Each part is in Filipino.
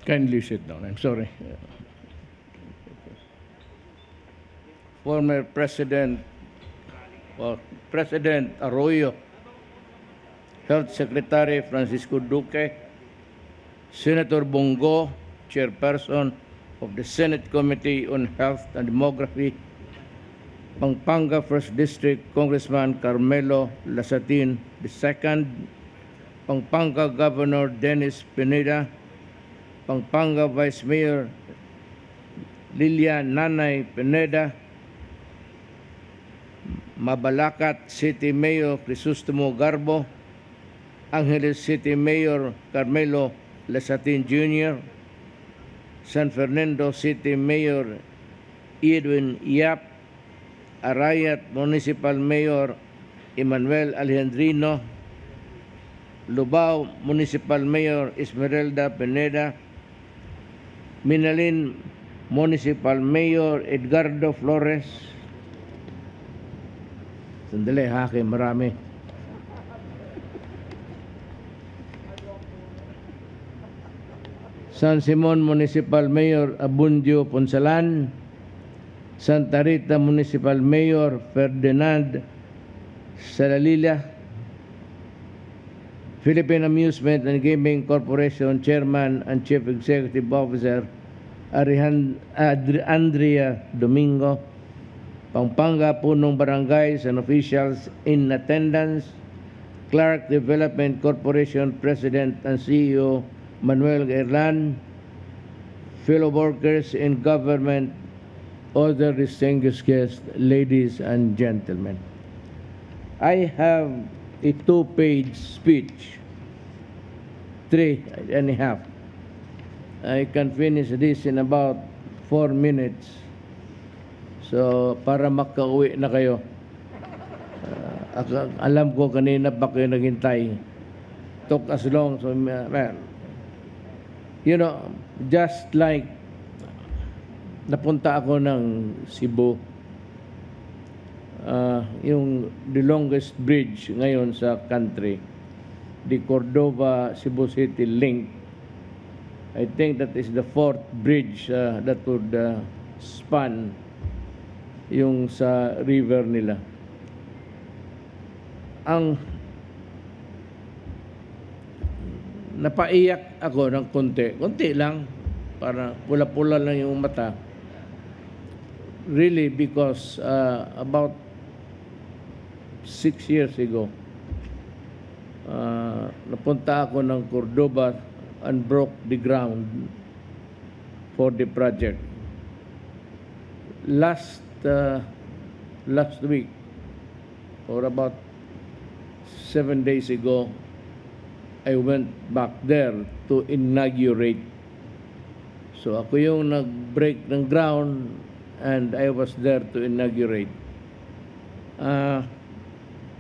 Kindly sit down. I'm sorry. Former President Arroyo, Health Secretary Francisco Duque, Senator Bongo, Chairperson of the Senate Committee on Health and Demography, Pampanga 1st District Congressman Carmelo Lasatin II, Pampanga Governor Dennis Pineda, Pampanga Vice Mayor Lilian Nanay Pineda, Mabalacat City Mayor Crisostomo Garbo, Angeles City Mayor Carmelo Lasatin Jr., San Fernando City Mayor Edwin Yap, Arayat Municipal Mayor Emmanuel Alejandrino, Lubao Municipal Mayor Esmeralda Pineda, Minalin Municipal Mayor Edgardo Flores. Sandali, hake, marami. San Simon Municipal Mayor Abundio Ponsalan, Santa Rita Municipal Mayor Ferdinand Salalila, Philippine Amusement and Gaming Corporation Chairman and Chief Executive Officer Andrea Domingo, Pampanga Punong Barangays and officials in attendance, Clark Development Corporation President and CEO Manuel Gaerlan, fellow workers in government, other distinguished guests, ladies and gentlemen. I have a 2-page speech, 3.5. I can finish this in about 4 minutes. So, para makauwi na kayo. Alam ko kanina pa kayo naghintay. Took as long. So, man, you know, just like napunta ako ng Cebu, yung the longest bridge ngayon sa country, the Cordova-Cebu City link. I think that is the 4th bridge that would span yung sa river nila. Ang napaiyak ako ng konti lang, para pula-pula lang yung mata. Really, because about 6 years ago, napunta ako ng Cordova and broke the ground for the project. Last week, or about 7 days ago, I went back there to inaugurate. So ako yung nag-break ng ground and I was there to inaugurate.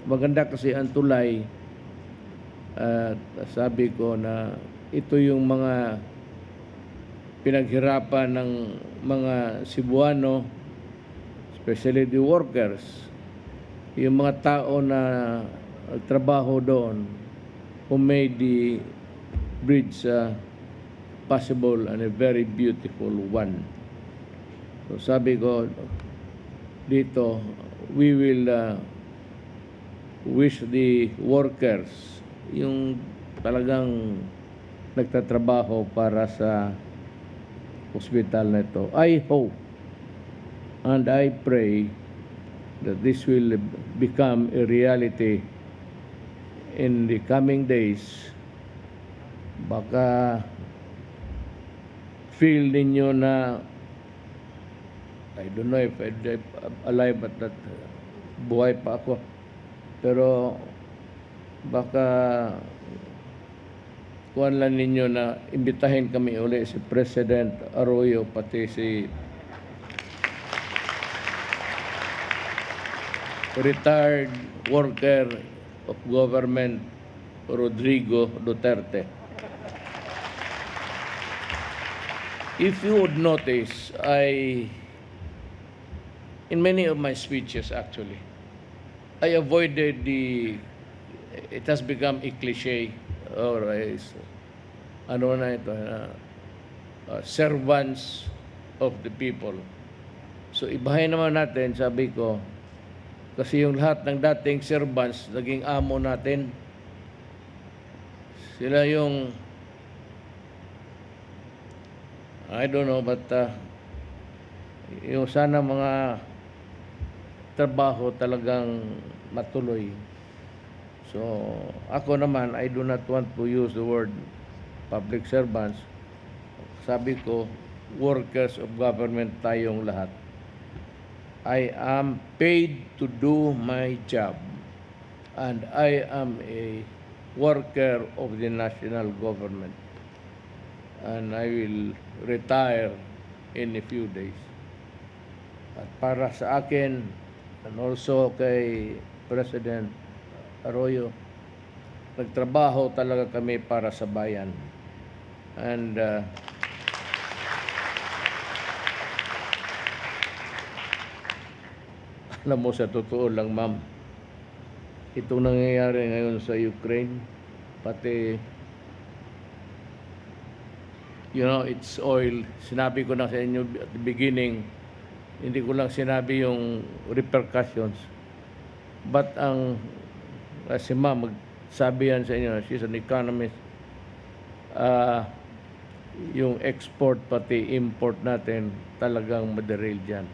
Maganda kasi ang tulay. Sabi ko na ito yung mga pinaghirapan ng mga Cebuano, especially the workers, yung mga tao na trabaho doon, who made the bridge possible and a very beautiful one. So sabi ko dito, we will wish the workers, yung talagang nagtatrabaho para sa hospital na ito. I hope and I pray that this will become a reality in the coming days. Baka feel ninyo na, I don't know if I'm alive at that, buhay pa ako, pero baka kuhan lang ninyo na imbitahin kami uli si President Arroyo, pati si retired worker of government Rodrigo Duterte. If you would notice, in many of my speeches actually, I avoided it has become a cliche, or ano na ito, servants of the people. So ibahin naman natin, sabi ko, kasi yung lahat ng dating servants, naging amo natin. Sila yung, I don't know, but yung sana mga trabaho talagang matuloy. So, ako naman, I do not want to use the word public servants. Sabi ko, workers of government tayong lahat. I am paid to do my job, and I am a worker of the national government, and I will retire in a few days. At para sa akin, and also kay President Arroyo, nagtrabaho talaga kami para sa bayan. And alam mo, sa totoo lang, ma'am, itong nangyayari ngayon sa Ukraine, pati, it's oil. Sinabi ko na sa inyo at the beginning, hindi ko lang sinabi yung repercussions. But kasi ma'am, magsabi yan sa inyo, she's an economist, yung export pati import natin talagang maderail dyan.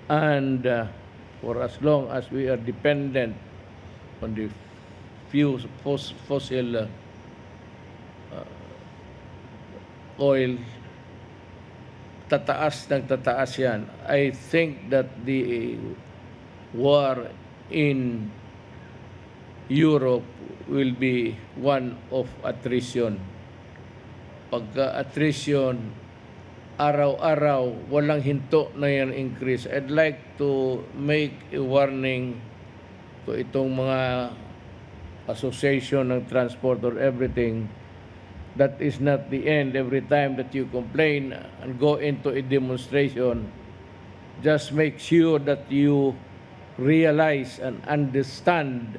And for as long as we are dependent on the fossil oil, tataas yan. I think that the war in Europe will be one of attrition. Pagka attrition, araw-araw, walang hinto na yan increase. I'd like to make a warning to itong mga association ng transport or everything. That is not the end. Every time that you complain and go into a demonstration, just make sure that you realize and understand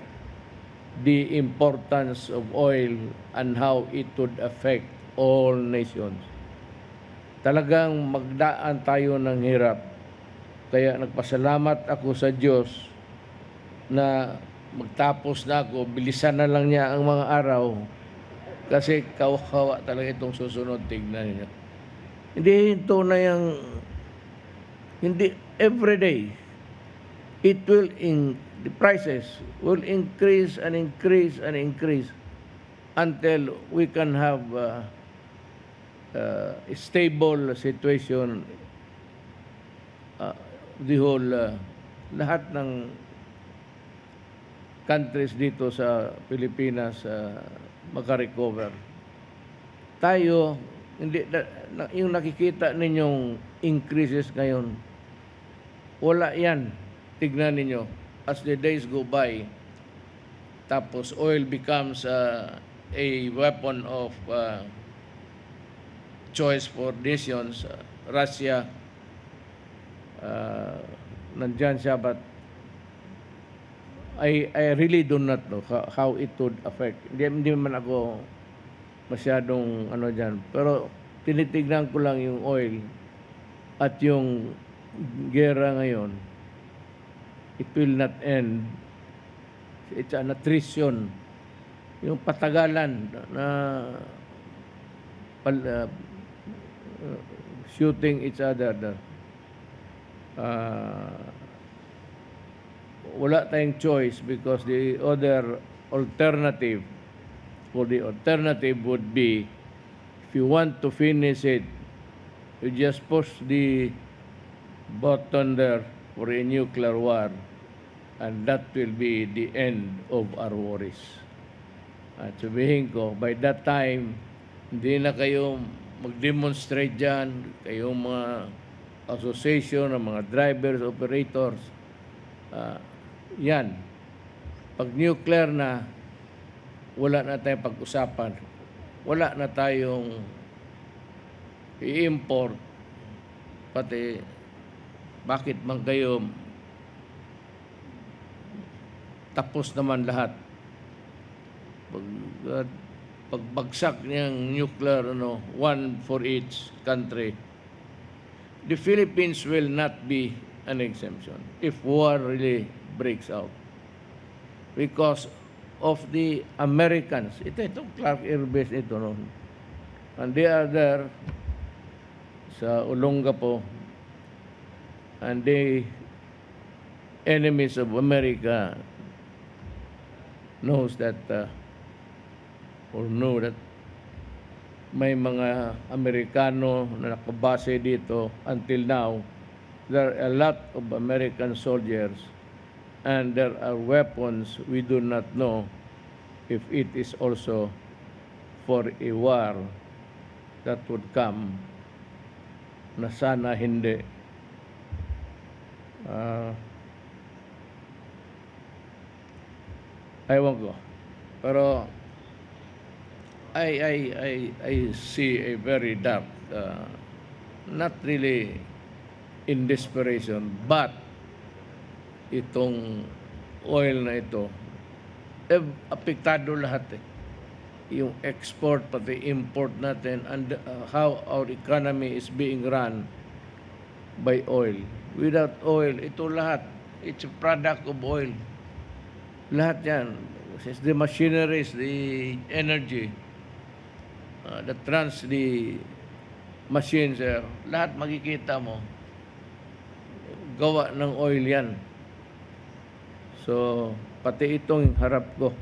the importance of oil and how it would affect all nations. Talagang magdaan tayo ng hirap. Kaya nagpasalamat ako sa Diyos na magtapos na ako, bilisan na lang niya ang mga araw. Kasi kawawa talaga itong susunod, tignan niyo. Hindi ito na yung, hindi everyday. It will the prices will increase and increase and increase until we can have a stable situation. The whole lahat ng countries dito sa Pilipinas makarecover. Tayo, hindi yung nakikita ninyong increases ngayon, wala yan. Tignan ninyo, as the days go by, tapos oil becomes a weapon of choice for nations. Russia, nandyan siya, but I really do not know how it would affect. Hindi man ako masyadong dyan. Pero tinitignan ko lang yung oil at yung gera ngayon. It will not end. It's an attrition. Yung patagalan na shooting each other. Wala tayong choice because the other alternative would be, if you want to finish it, you just push the button there for a nuclear war, and that will be the end of our worries. At sabihin ko, by that time, hindi na kayo mag-demonstrate dyan, kayong mga association ng mga drivers, operators, yan. Pag nuclear na, wala na tayong pag-usapan. Wala na tayong i-import. Pati, bakit man kayo tapos naman lahat? Pag pagbagsak niyang nuclear, one for each country, the Philippines will not be an exemption if war really breaks out. Because of the Americans. Itong Clark Air Base ito, no? And they are there sa Olongapo, and the enemies of America knows that or know that may mga Amerikano na nakabase dito. Until now, there are a lot of American soldiers, and there are weapons we do not know if it is also for a war that would come, na sana hindi. Ewan ko. Pero I see a very dark, not really in desperation, but itong oil na ito, apektado lahat yung export pati import natin, and how our economy is being run by oil. Without oil, ito lahat, it's a product of oil. Lahat yan, the machineries, the energy that runs the machines, lahat makikita mo, gawa ng oil yan. So, pati itong harap ko.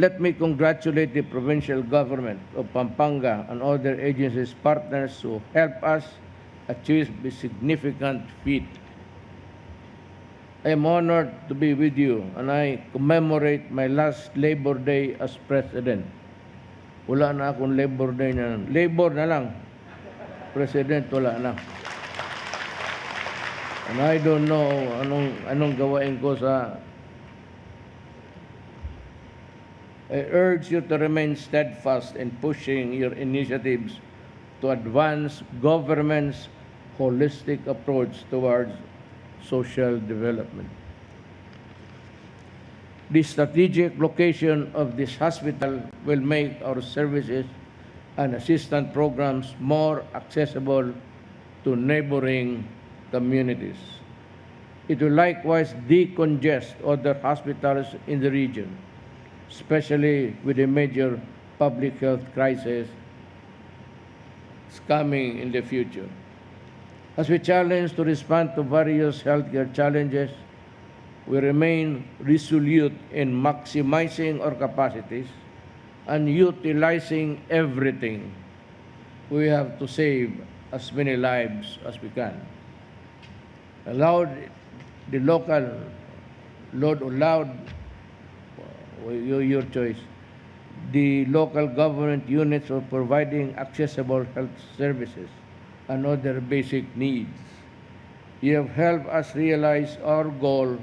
Let me congratulate the provincial government of Pampanga and other agencies partners who help us achieve this significant feat. I am honored to be with you, and I commemorate my last Labor Day as President. Wala na akong Labor Day na. Labor na lang. President, wala na. And I don't know anong gawain ko sa... I urge you to remain steadfast in pushing your initiatives to advance government's holistic approach towards social development. The strategic location of this hospital will make our services and assistance programs more accessible to neighboring communities. It will likewise decongest other hospitals in the region, especially with a major public health crisis coming in the future. As we challenge to respond to various healthcare challenges, we remain resolute in maximizing our capacities and utilizing everything we have to save as many lives as we can. Allowed the local, your choice, the local government units for providing accessible health services and other basic needs. You have helped us realize our goal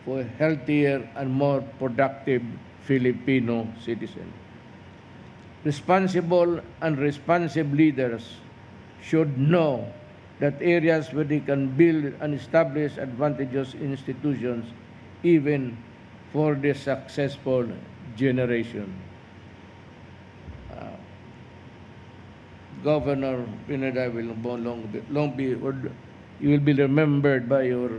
for a healthier and more productive Filipino citizen. Responsible and responsive leaders should know that areas where they can build and establish advantageous institutions even for the successful generation. Governor Pineda will long be, you will be remembered by your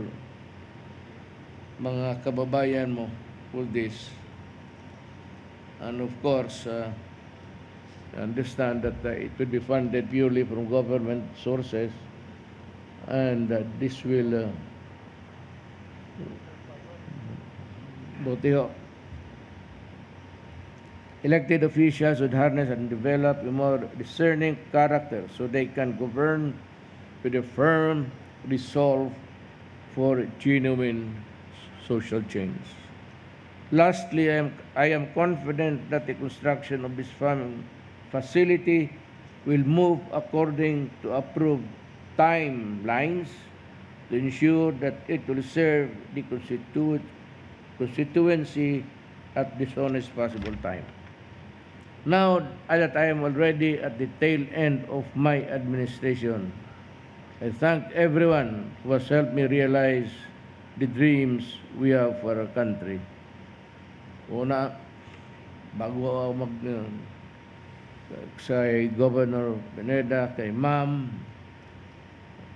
mga kababayan mo for this. And of course, understand that it will be funded purely from government sources, and this will elected officials should harness and develop a more discerning character so they can govern with a firm resolve for genuine social change. Lastly, I am confident that the construction of this facility will move according to approved timelines to ensure that it will serve the constituency at the soonest possible time. Now that I am already at the tail end of my administration, I thank everyone who has helped me realize the dreams we have for our country. Una, bago ako sa Governor Pineda, kay Ma'am,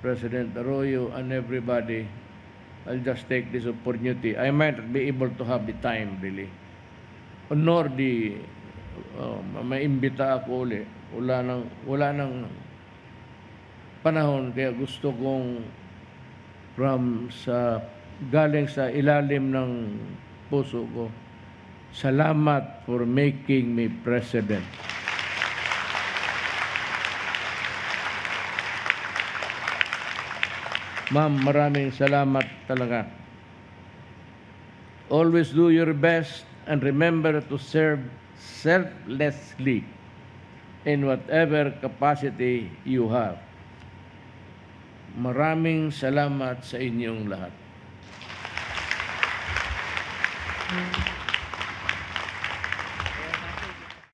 President Arroyo, and everybody, I'll just take this opportunity. I might not be able to have the time, really. Nor maimbita ako uli. Wala nang panahon, kaya gusto kong galing sa ilalim ng puso ko, salamat for making me president. Ma'am, maraming salamat talaga. Always do your best and remember to serve selflessly in whatever capacity you have. Maraming salamat sa inyong lahat.